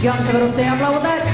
Eu am să vă rog să-i aplaudați.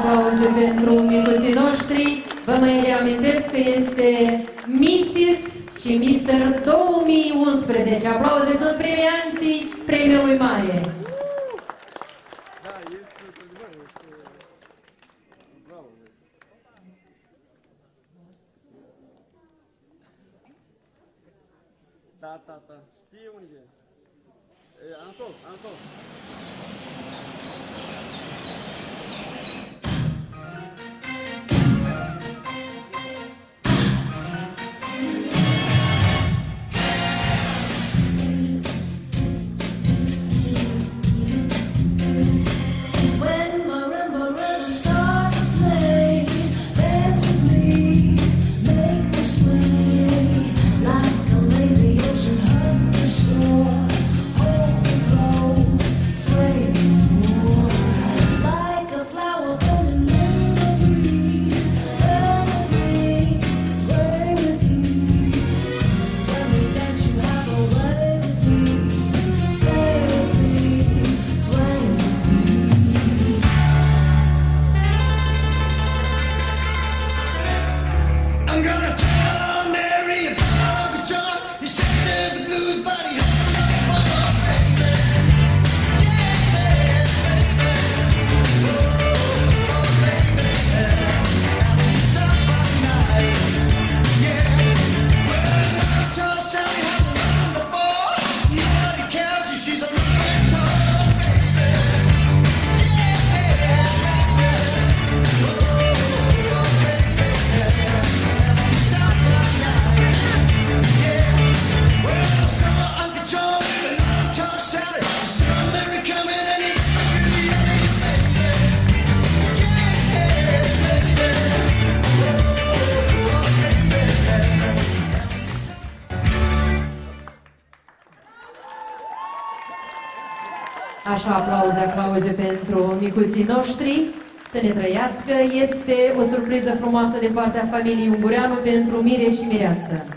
Aplauze pentru micuții noștri. Vă mai reamintesc că este Mrs. și Mr. 2011. Aplauze, sunt premianții premiului mare. Da, știi unde e. Anatol. Așa, aplauze pentru micuții noștri. Să ne trăiască. Este o surpriză frumoasă din partea familiei Ungureanu pentru Mire și Mireasă.